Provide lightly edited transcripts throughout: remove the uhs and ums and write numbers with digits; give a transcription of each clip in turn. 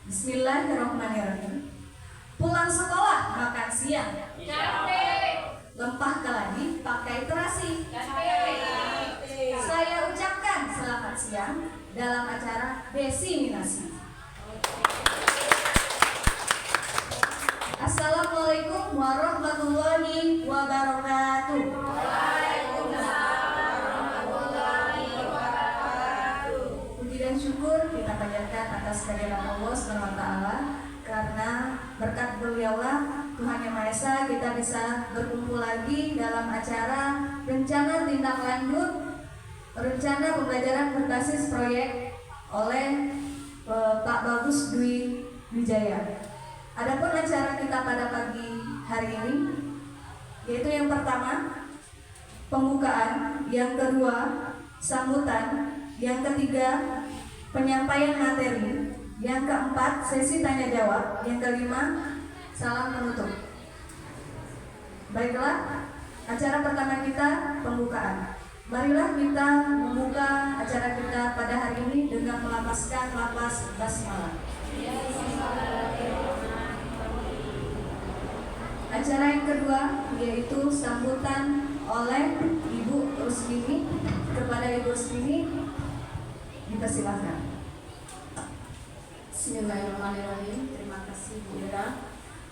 Bismillahirrahmanirrahim. Pulang sekolah makan siang. Capek. Lempah keladi pakai terasi. Capek. Saya ucapkan selamat siang dalam acara Desiminasi. Assalamualaikum warahmatullahi wabarakatuh. Puji dan syukur kita panjatkan atas kehadiran Allah SWT, karena berkat beliaulah Tuhan Yang Maha Esa kita bisa berkumpul lagi dalam acara rencana tindak lanjut rencana pembelajaran berbasis proyek oleh Pak Bagus Dwi Wijaya. Adapun acara kita pada pagi hari ini yaitu yang pertama pembukaan, yang kedua sambutan, yang ketiga penyampaian materi, yang keempat sesi tanya jawab, yang kelima salam penutup. Baiklah, acara pertama kita pembukaan. Marilah kita membuka acara kita pada hari ini dengan melafazkan lafaz basmalah. Acara yang kedua yaitu sambutan oleh Ibu Rusmini. Kepada Ibu Rusmini dipersilakan. Bismillahirrahmanirrahim. Terima kasih Bu Ira.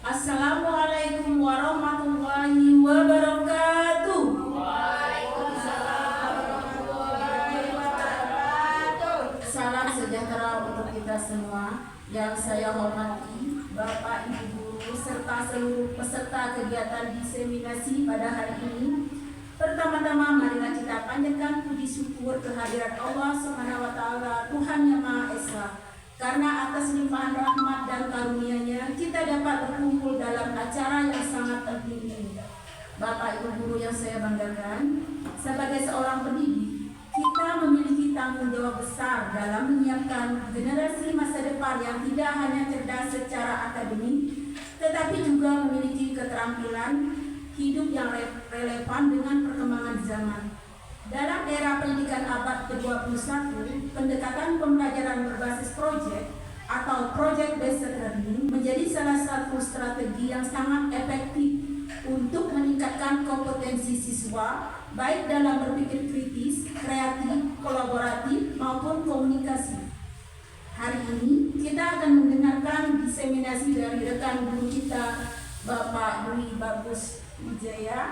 Assalamualaikum warahmatullahi wabarakatuh. Waalaikumsalam warahmatullahi wabarakatuh. Salam sejahtera untuk kita semua. Yang saya hormati Bapak Ibu Guru serta seluruh peserta kegiatan diseminasi pada hari ini. Pertama-tama marilah kita panjatkan puji syukur kehadirat Allah SWT, Tuhan Yang Maha Esa. Karena atas limpahan rahmat dan karunia-Nya kita dapat berkumpul dalam acara yang sangat penting ini. Bapak Ibu Guru yang saya banggakan, sebagai seorang pendidik, kita memiliki tanggung jawab besar dalam menyiapkan generasi masa depan yang tidak hanya cerdas secara akademik, tetapi juga memiliki keterampilan hidup yang relevan dengan perkembangan zaman. Dalam era pendidikan abad ke-21, pendekatan pembelajaran berbasis proyek atau project based learning menjadi salah satu strategi yang sangat efektif untuk meningkatkan kompetensi siswa baik dalam berpikir kritis, kreatif, kolaboratif maupun komunikasi. Hari ini kita akan mendengarkan diseminasi dari rekan guru kita Bapak Dwi Bagus Wijaya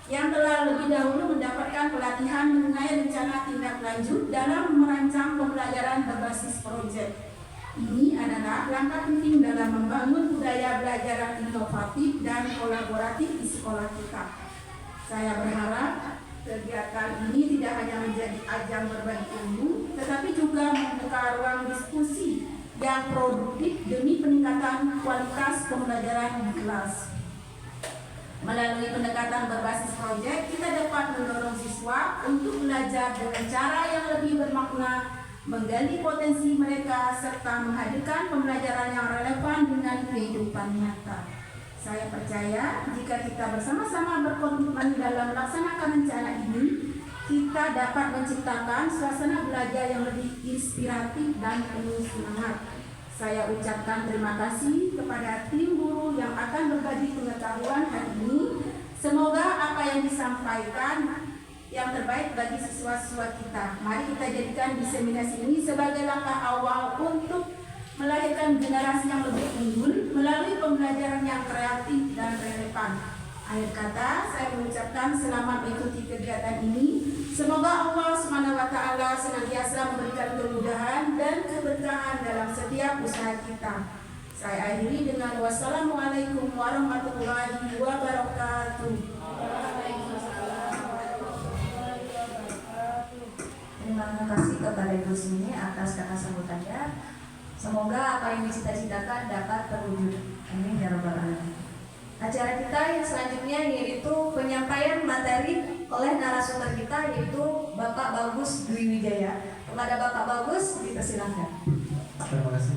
yang telah lebih dahulu mendapatkan pelatihan mengenai rencana tindak lanjut dalam merancang pembelajaran berbasis proyek. Ini adalah langkah penting dalam membangun budaya belajar inovatif dan kolaboratif di sekolah kita. Saya berharap kegiatan ini tidak hanya menjadi ajang berbagi ilmu, tetapi juga membuka ruang diskusi yang produktif demi peningkatan kualitas pembelajaran di kelas. Melalui pendekatan berbasis proyek, kita dapat mendorong siswa untuk belajar dengan cara yang lebih bermakna, menggali potensi mereka, serta menghadirkan pembelajaran yang relevan dengan kehidupan nyata. Saya percaya jika kita bersama-sama berkomitmen dalam melaksanakan rencana ini, kita dapat menciptakan suasana belajar yang lebih inspiratif dan penuh semangat. Saya ucapkan terima kasih kepada tim guru yang akan berbagi pengetahuan hari ini. Semoga apa yang disampaikan yang terbaik bagi siswa-siswa kita. Mari kita jadikan diseminasi ini sebagai langkah awal untuk melahirkan generasi yang lebih unggul melalui pembelajaran yang kreatif dan relevan. Akhir kata, saya mengucapkan selamat mengikuti kegiatan ini. Semoga Allah SWT senantiasa memberikan kemudahan dan keberkahan dalam setiap usaha kita. Saya akhiri dengan wassalamualaikum warahmatullahi wabarakatuh. Terima kasih kepada Ibu Rusmini atas kata sambutannya. Semoga apa yang dicita-citakan dapat terwujud. Amin ya rabbal alamin. Acara kita yang selanjutnya yaitu penyampaian materi oleh narasumber kita yaitu Bapak Bagus Dwi Wijaya. Kepada Bapak Bagus dipersilakan. Terima kasih.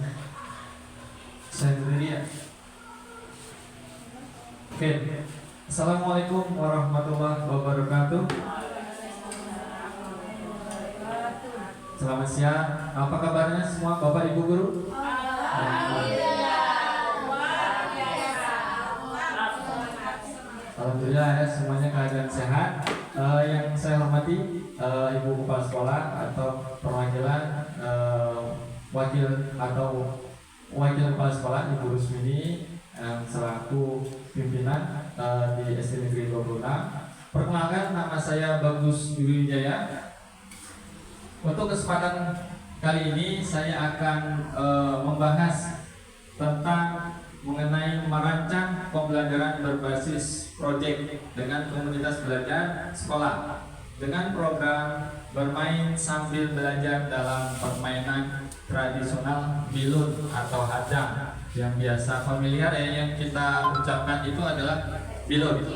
Saya berdiri ya. Oke. Assalamualaikum warahmatullahi wabarakatuh. Selamat siang. Apa kabarnya semua Bapak Ibu Guru? Alhamdulillah ya semuanya keadaan sehat. Yang saya hormati Ibu Kepala Sekolah atau perwakilan wakil Kepala Sekolah Ibu Rusmini selaku pimpinan di SD Negeri 26. Perkenalkan, nama saya Bagus Dwi Wijaya. Untuk kesempatan kali ini saya akan membahas tentang mengenai merancang pembelajaran berbasis proyek dengan komunitas belajar sekolah dengan program bermain sambil belajar dalam permainan tradisional bilun atau hadang yang biasa familiar yang kita ucapkan itu adalah bilun.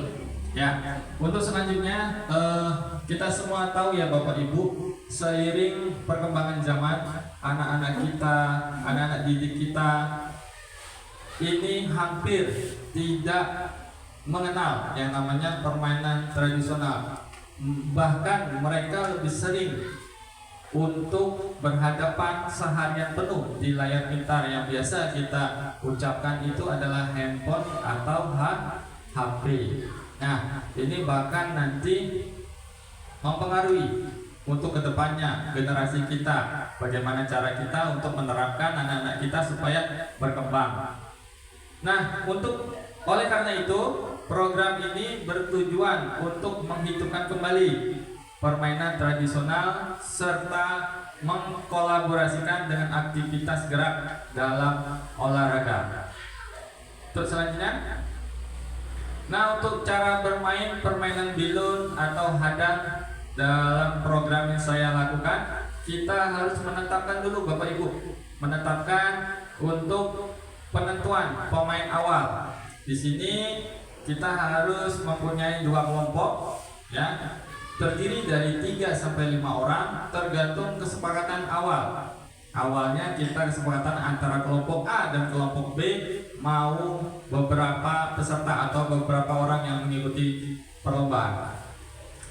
Ya, untuk selanjutnya kita semua tahu ya Bapak Ibu, seiring perkembangan zaman, anak-anak kita, anak-anak didik kita ini hampir tidak mengenal yang namanya permainan tradisional. Bahkan mereka lebih sering untuk berhadapan seharian penuh di layar pintar yang biasa kita ucapkan itu adalah handphone atau HP. Nah, ini bahkan nanti mempengaruhi untuk kedepannya generasi kita, bagaimana cara kita untuk menerapkan anak-anak kita supaya berkembang. Nah, oleh karena itu program ini bertujuan untuk menghidupkan kembali permainan tradisional serta mengkolaborasikan dengan aktivitas gerak dalam olahraga. Terus selanjutnya, nah untuk cara bermain permainan bilun atau hadang dalam program yang saya lakukan, kita harus menetapkan dulu Bapak Ibu, menetapkan untuk penentuan pemain awal. Di sini kita harus mempunyai 2 kelompok ya, terdiri dari 3 sampai 5 orang tergantung kesepakatan awal. Awalnya kita kesepakatan antara kelompok A dan kelompok B mau beberapa peserta atau beberapa orang yang mengikuti perlombaan.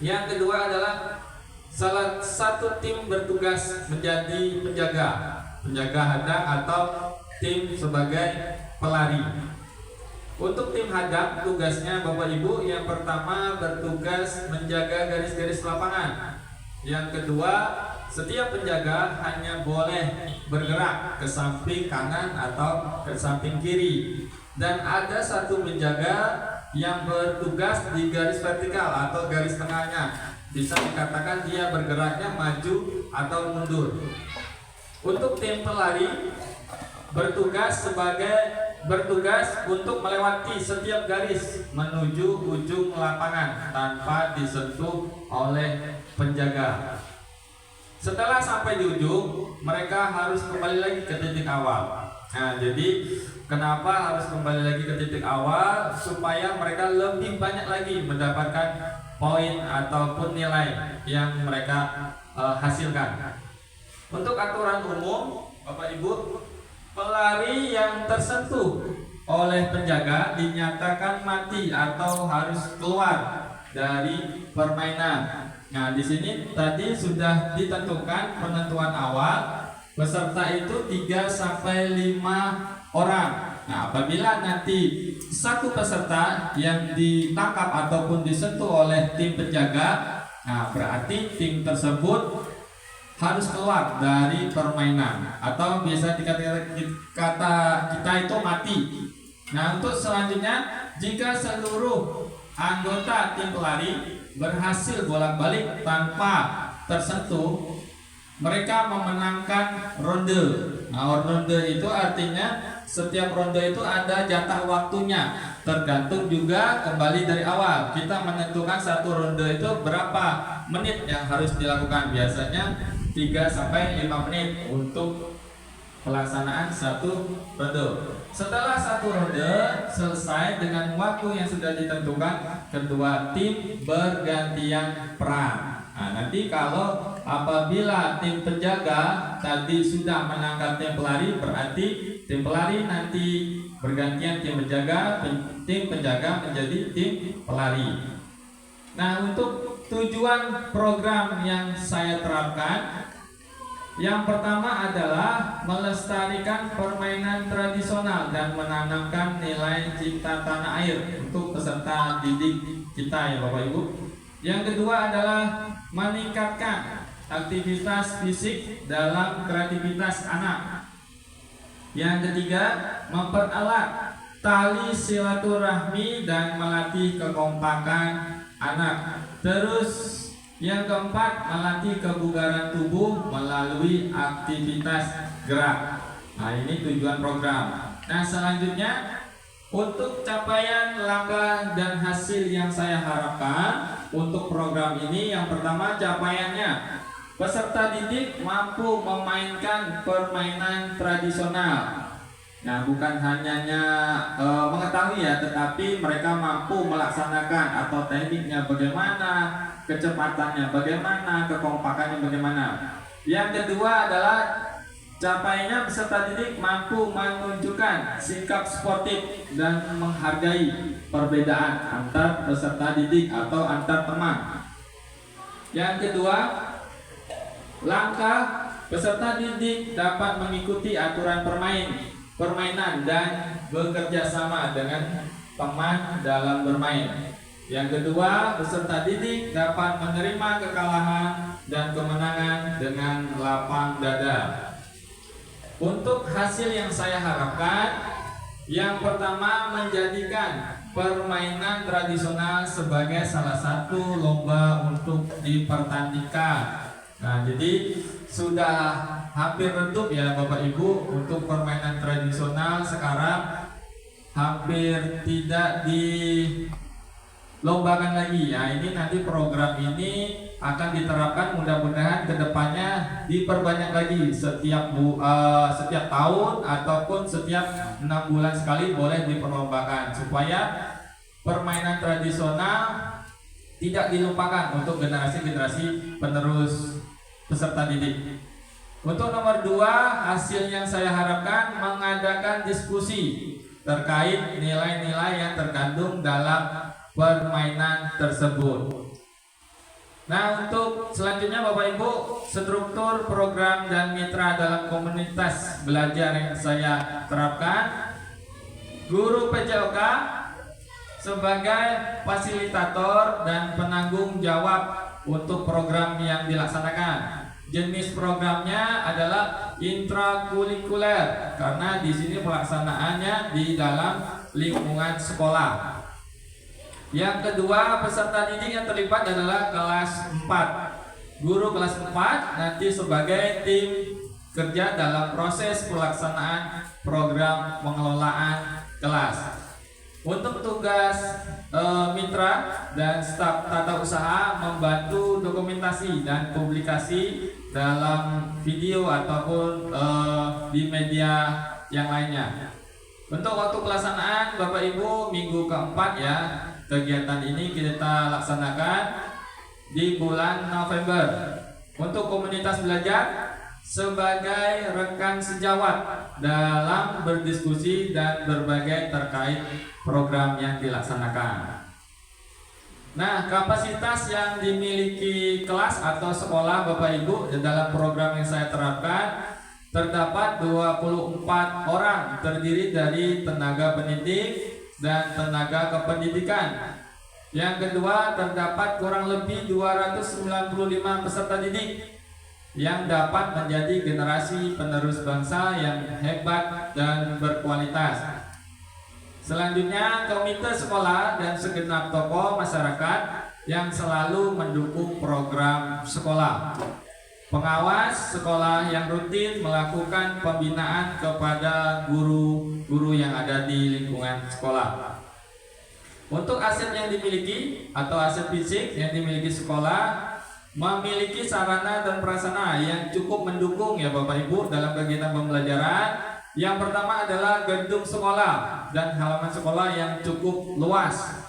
Yang kedua adalah salah satu tim bertugas menjadi penjaga hadang atau tim sebagai pelari. Untuk tim hadang tugasnya Bapak Ibu, yang pertama bertugas menjaga garis-garis lapangan. Yang kedua, setiap penjaga hanya boleh bergerak ke samping kanan atau ke samping kiri. Dan ada satu penjaga yang bertugas di garis vertikal atau garis tengahnya. Bisa dikatakan dia bergeraknya maju atau mundur. Untuk tim pelari bertugas untuk melewati setiap garis menuju ujung lapangan tanpa disentuh oleh penjaga. Setelah sampai di ujung, mereka harus kembali lagi ke titik awal. Nah, jadi kenapa harus kembali lagi ke titik awal? Supaya mereka lebih banyak lagi mendapatkan poin ataupun nilai yang mereka hasilkan. Untuk aturan umum, Bapak Ibu, pelari yang tersentuh oleh penjaga dinyatakan mati atau harus keluar dari permainan. Nah, di sini tadi sudah ditentukan penentuan awal, peserta itu 3 sampai 5 orang. Nah, apabila nanti satu peserta yang ditangkap ataupun disentuh oleh tim penjaga, nah berarti tim tersebut harus keluar dari permainan atau biasa kata kita itu mati. Nah, untuk selanjutnya, jika seluruh anggota tim pelari berhasil bolak-balik tanpa tersentuh, mereka memenangkan ronde. Nah, ronde itu artinya setiap ronde itu ada jatah waktunya, tergantung juga kembali dari awal. Kita menentukan satu ronde itu berapa menit yang harus dilakukan. Biasanya 3 sampai 5 menit untuk pelaksanaan satu ronde. Setelah satu ronde selesai dengan waktu yang sudah ditentukan, kedua tim bergantian peran. Nah, nanti kalau apabila tim penjaga tadi sudah menangkap tim pelari, berarti tim pelari nanti bergantian tim penjaga menjadi tim pelari. Nah, untuk tujuan program yang saya terapkan, Yang pertama adalah melestarikan permainan tradisional dan menanamkan nilai cinta tanah air untuk peserta didik kita ya Bapak Ibu. Yang kedua adalah meningkatkan aktivitas fisik dalam kreativitas anak. Yang ketiga, mempererat tali silaturahmi dan melatih kekompakan anak. Terus yang keempat, melatih kebugaran tubuh melalui aktivitas gerak. Nah, ini tujuan program. Nah, selanjutnya untuk capaian langkah dan hasil yang saya harapkan untuk program ini, yang pertama capaiannya peserta didik mampu memainkan permainan tradisional. Nah, bukan hanya mengetahui ya, tetapi mereka mampu melaksanakan atau tekniknya bagaimana, kecepatannya bagaimana, kekompakannya bagaimana. Yang kedua adalah capaiannya peserta didik mampu menunjukkan sikap sportif dan menghargai perbedaan antar peserta didik atau antar teman. Yang kedua, langkah peserta didik dapat mengikuti aturan permainan dan bekerja sama dengan teman dalam bermain. Yang kedua, peserta didik dapat menerima kekalahan dan kemenangan dengan lapang dada. Untuk hasil yang saya harapkan, yang pertama menjadikan permainan tradisional sebagai salah satu lomba untuk dipertandingkan. Nah, jadi sudah hampir redup ya Bapak Ibu untuk permainan tradisional sekarang hampir tidak dilombakan lagi ya. Ini nanti program ini akan diterapkan, mudah-mudahan kedepannya diperbanyak lagi setiap tahun ataupun setiap 6 bulan sekali boleh diperlombakan supaya permainan tradisional tidak dilupakan untuk generasi-generasi penerus peserta didik. Untuk nomor 2, hasil yang saya harapkan mengadakan diskusi terkait nilai-nilai yang terkandung dalam permainan tersebut. Nah, untuk selanjutnya Bapak Ibu, struktur program dan mitra dalam komunitas belajar yang saya terapkan. Guru PJOK sebagai fasilitator dan penanggung jawab untuk program yang dilaksanakan. Jenis programnya adalah intrakurikuler karena di sini pelaksanaannya di dalam lingkungan sekolah. Yang kedua, peserta didik yang terlibat adalah kelas 4. Guru kelas 4 nanti sebagai tim kerja dalam proses pelaksanaan program pengelolaan kelas. Untuk tugas mitra dan staf tata usaha membantu dokumentasi dan publikasi dalam video ataupun di media yang lainnya. Untuk waktu pelaksanaan Bapak Ibu, minggu keempat ya, kegiatan ini kita laksanakan di bulan November. Untuk komunitas belajar sebagai rekan sejawat dalam berdiskusi dan berbagai terkait program yang dilaksanakan. Nah, kapasitas yang dimiliki kelas atau sekolah Bapak Ibu dalam program yang saya terapkan terdapat 24 orang, terdiri dari tenaga pendidik dan tenaga kependidikan. Yang kedua, terdapat kurang lebih 295 peserta didik yang dapat menjadi generasi penerus bangsa yang hebat dan berkualitas. Selanjutnya, komite sekolah dan segenap tokoh masyarakat yang selalu mendukung program sekolah. Pengawas sekolah yang rutin melakukan pembinaan kepada guru-guru yang ada di lingkungan sekolah. Untuk aset yang dimiliki atau aset fisik yang dimiliki sekolah, memiliki sarana dan prasarana yang cukup mendukung ya Bapak Ibu dalam kegiatan pembelajaran. Yang pertama adalah gedung sekolah dan halaman sekolah yang cukup luas.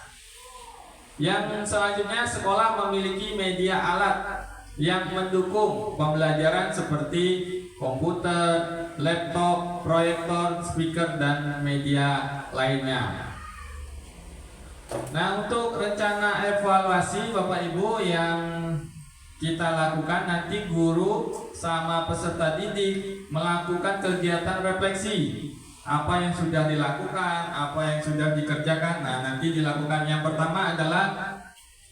Yang selanjutnya, sekolah memiliki media alat yang mendukung pembelajaran seperti komputer, laptop, proyektor, speaker, dan media lainnya. Nah, untuk rencana evaluasi Bapak Ibu yang kita lakukan, nanti guru sama peserta didik melakukan kegiatan refleksi. Apa yang sudah dilakukan, apa yang sudah dikerjakan. Nah, nanti dilakukan. Yang pertama adalah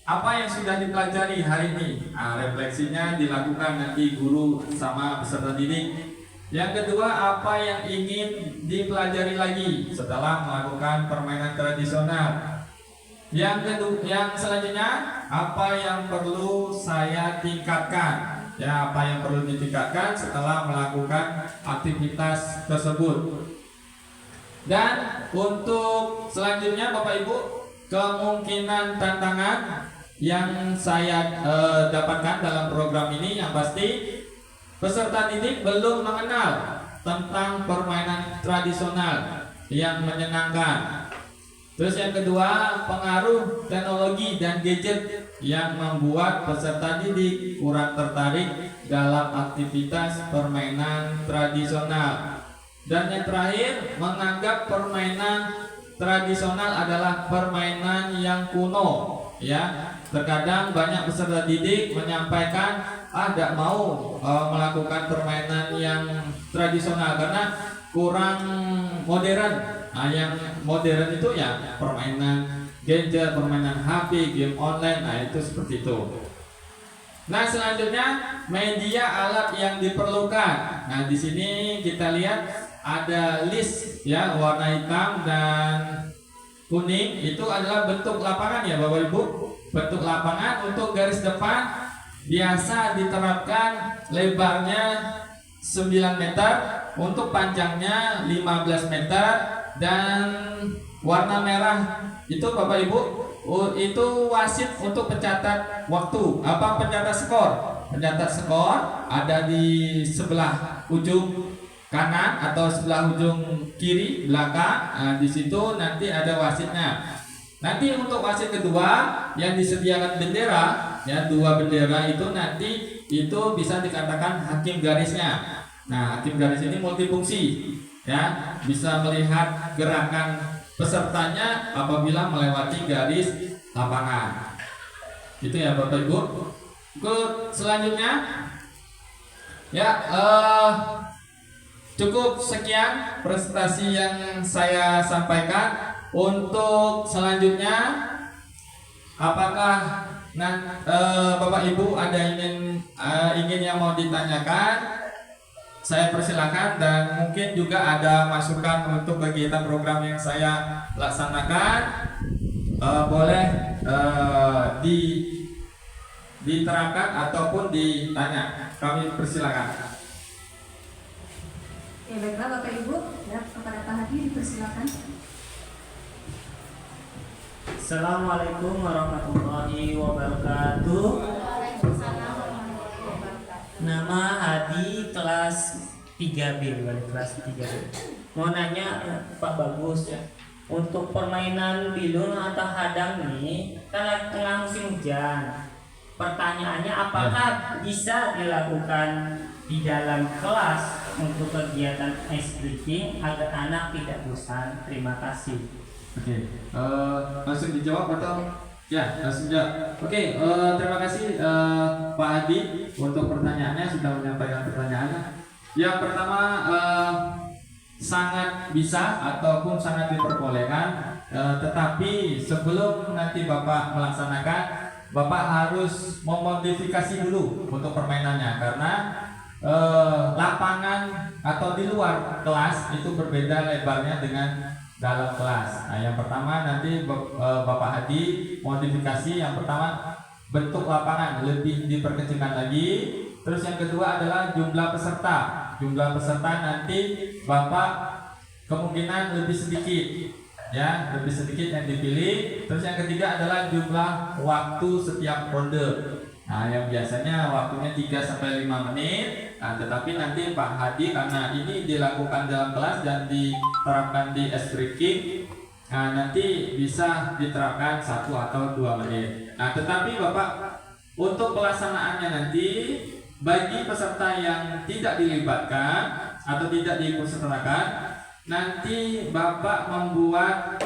apa yang sudah dipelajari hari ini. Nah, refleksinya dilakukan nanti guru sama peserta didik. Yang kedua, apa yang ingin dipelajari lagi setelah melakukan permainan tradisional. Yang selanjutnya, apa yang perlu saya tingkatkan? Ya, apa yang perlu ditingkatkan setelah melakukan aktivitas tersebut. Dan untuk selanjutnya, Bapak Ibu, kemungkinan tantangan yang saya dapatkan dalam program ini yang pasti peserta didik belum mengenal tentang permainan tradisional yang menyenangkan. Terus yang kedua, pengaruh teknologi dan gadget yang membuat peserta didik kurang tertarik dalam aktivitas permainan tradisional. Dan yang terakhir, menganggap permainan tradisional adalah permainan yang kuno. Ya, terkadang banyak peserta didik menyampaikan tidak mau melakukan permainan yang tradisional karena kurang modern. Nah, yang modern itu ya permainan gadget, permainan HP, game online. Nah, itu seperti itu. Nah, selanjutnya media alat yang diperlukan. Nah, di sini kita lihat ada list ya, warna hitam dan kuning itu adalah bentuk lapangan ya Bapak Ibu. Bentuk lapangan untuk garis depan biasa diterapkan lebarnya 9 meter, untuk panjangnya 15 meter, dan warna merah itu Bapak Ibu itu wasit untuk pencatat waktu, pencatat skor. Pencatat skor ada di sebelah ujung kanan atau sebelah ujung kiri belakang. Nah, di situ nanti ada wasitnya. Nanti untuk wasit kedua yang disediakan bendera, ya 2 bendera itu nanti itu bisa dikatakan hakim garisnya. Nah, hakim garis ini multifungsi, ya bisa melihat gerakan pesertanya apabila melewati garis lapangan. Itu ya Bapak Ibu. Selanjutnya, ya cukup sekian presentasi yang saya sampaikan. Untuk selanjutnya, apakah Bapak Ibu ada ingin yang mau ditanyakan? Saya persilakan, dan mungkin juga ada masukan untuk kegiatan program yang saya laksanakan. Boleh diterapkan ataupun ditanya. Kami persilakan. Ya, baiklah Bapak Ibu, ya, kepada Pak Hadi dipersilakan. Assalamualaikum warahmatullahi wabarakatuh. Nama Hadi, kelas 3B, kelas 3B. Mau nanya Pak Bagus, untuk permainan bilung atau hadang ini kan tengah musim hujan. Pertanyaannya, apakah bisa dilakukan di dalam kelas untuk kegiatan ice breaking agar anak tidak bosan? Terima kasih. Oke, langsung dijawab atau ya langsung jawab. Oke, terima kasih Pak Hadi untuk pertanyaannya, sudah menyampaikan pertanyaannya. Yang pertama, sangat bisa ataupun sangat diperbolehkan, tetapi sebelum nanti Bapak melaksanakan, Bapak harus memodifikasi dulu untuk permainannya, karena lapangan atau di luar kelas itu berbeda lebarnya dengan dalam kelas. Nah, yang pertama nanti Bapak Hadi modifikasi. Yang pertama, bentuk lapangan lebih diperkecilkan lagi. Terus yang kedua adalah jumlah peserta. Jumlah peserta nanti Bapak kemungkinan lebih sedikit, ya lebih sedikit yang dipilih. Terus yang ketiga adalah jumlah waktu setiap ronde. Nah, yang biasanya waktunya 3-5 menit. Nah, tetapi nanti Pak Hadi, karena ini dilakukan dalam kelas dan diterapkan di ice breaking, nah nanti bisa diterapkan 1 atau 2 menit. Nah, tetapi Bapak untuk pelaksanaannya nanti bagi peserta yang tidak dilibatkan atau tidak diikutsertakan, nanti Bapak membuat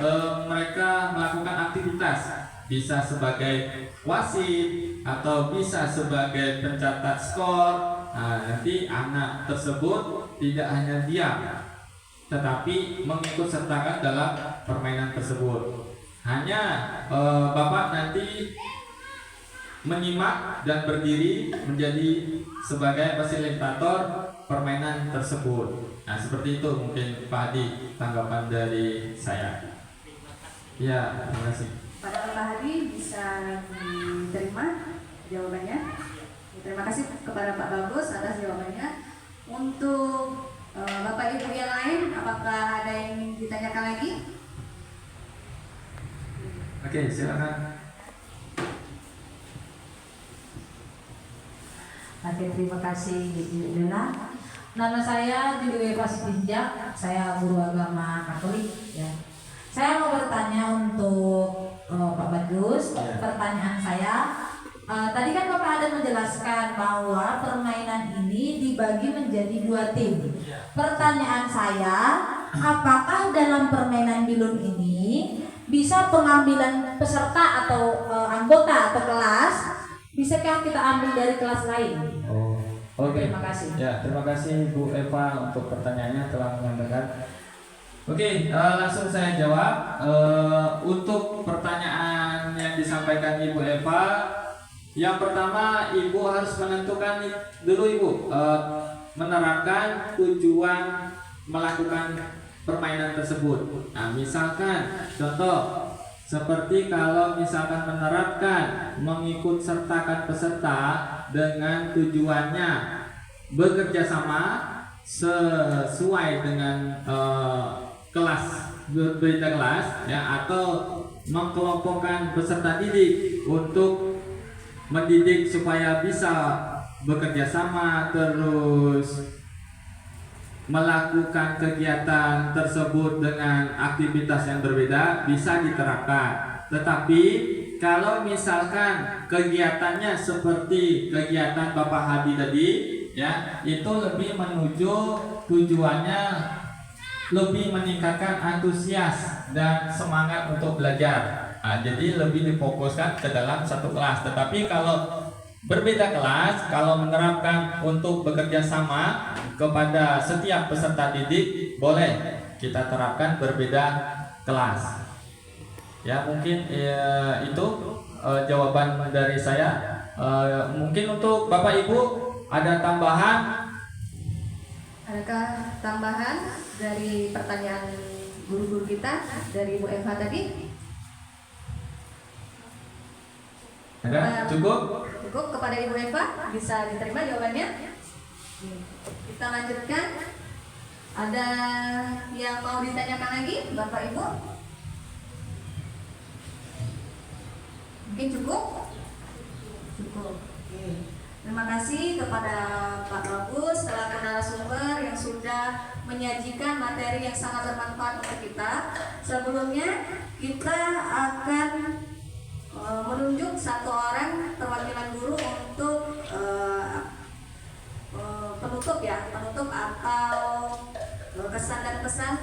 mereka melakukan aktivitas bisa sebagai wasit atau bisa sebagai pencatat skor. Nah, nanti anak tersebut tidak hanya diam, tetapi mengikut sertakan dalam permainan tersebut. Hanya Bapak nanti menyimak dan berdiri menjadi sebagai fasilitator permainan tersebut. Nah, seperti itu mungkin Pak Hadi tanggapan dari saya. Ya, terima kasih. Pada Pak Hadi bisa diterima jawabannya. Terima kasih kepada Pak Bagus atas jawabannya. Untuk Bapak Ibu yang lain, apakah ada yang ingin ditanyakan lagi? Oke, silakan. Oke, terima kasih Ibu Luna. Nama saya Julie Pasitinja, saya guru agama Katolik. Ya. Saya mau bertanya untuk Pak Bagus. Pertanyaan saya, tadi kan Bapak ada menjelaskan bahwa permainan ini dibagi menjadi 2 tim. Pertanyaan saya, apakah dalam permainan bilun ini bisa pengambilan peserta atau anggota atau kelas? Bisakah kita ambil dari kelas lain? Oh, oke. Terima kasih. Ya, terima kasih Bu Eva untuk pertanyaannya telah menyampaikan. Oke, langsung saya jawab. Untuk pertanyaan yang disampaikan Ibu Eva, yang pertama Ibu harus menentukan dulu Ibu menerapkan tujuan melakukan permainan tersebut. Nah, misalkan contoh seperti kalau misalkan menerapkan mengikut sertakan peserta dengan tujuannya bekerja sama sesuai dengan kelas, berbeda kelas ya, atau mengkelompokkan peserta didik untuk mendidik supaya bisa bekerja sama, terus melakukan kegiatan tersebut dengan aktivitas yang berbeda, bisa diterapkan. Tetapi kalau misalkan kegiatannya seperti kegiatan Bapak Hadi tadi ya, itu lebih menuju tujuannya lebih meningkatkan antusias dan semangat untuk belajar. Nah, jadi lebih difokuskan ke dalam satu kelas. Tetapi kalau berbeda kelas, kalau menerapkan untuk bekerja sama kepada setiap peserta didik, boleh kita terapkan berbeda kelas. Ya, mungkin itu jawaban dari saya. Mungkin untuk Bapak Ibu ada tambahan? Adakah tambahan dari pertanyaan guru-guru kita dari Bu Eva tadi? Ada? Cukup? Cukup kepada Ibu Eva, bisa diterima jawabannya? Kita lanjutkan. Ada yang mau ditanyakan lagi, Bapak Ibu? Mungkin cukup? Cukup. Oke. Terima kasih kepada Pak Bagus selaku narasumber yang sudah menyajikan materi yang sangat bermanfaat untuk kita. Sebelumnya kita akan menunjuk satu orang perwakilan guru untuk penutup atau kesan dan pesan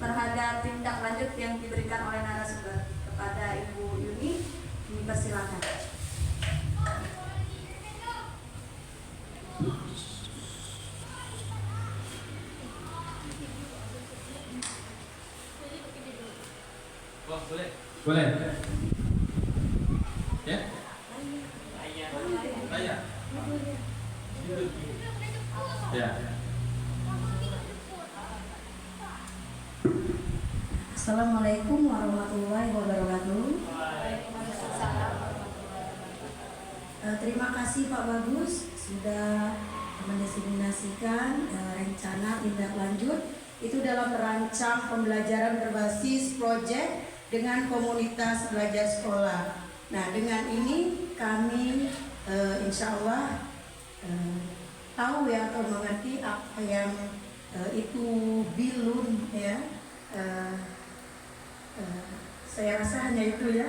terhadap tindak lanjut yang diberikan oleh narasumber. Kepada Ibu Yuni, dipersilakan. Boleh. Ya? Ya. Assalamualaikum warahmatullahi wabarakatuh. Terima kasih Pak Bagus sudah mendiseminasikan rencana tindak lanjut itu dalam merancang pembelajaran berbasis proyek dengan komunitas belajar sekolah. Nah, dengan ini kami insya Allah tahu ya atau mengerti apa yang itu bilun ya. Saya rasa hanya itu ya.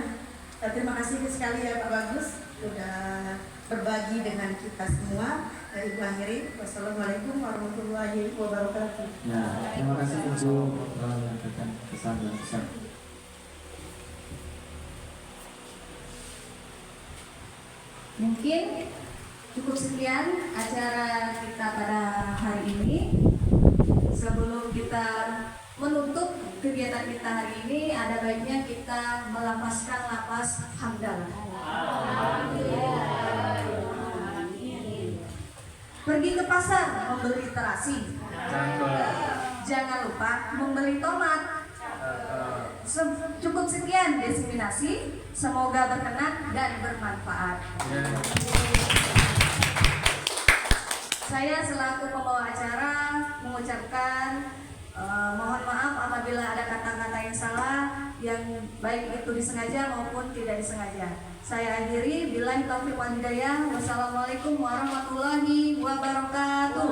Terima kasih sekali ya Pak Bagus sudah berbagi dengan kita semua. Ibu akhiri, wassalamualaikum warahmatullahi wabarakatuh. Ya, terima kasih untuk menyampaikan pesan dan pesan. Mungkin cukup sekian acara kita pada hari ini. Sebelum kita menutup kegiatan kita hari ini, ada baiknya kita melafazkan lafaz hamdalah. Pergi ke pasar membeli terasi, jangan lupa membeli tomat. Cukup sekian diseminasi, semoga berkenan dan bermanfaat. Saya selaku pembawa acara mengucapkan mohon maaf apabila ada kata-kata yang salah, yang baik itu disengaja maupun tidak disengaja. Saya akhiri, billahi taufiq wal hidayah. Wassalamualaikum warahmatullahi wabarakatuh.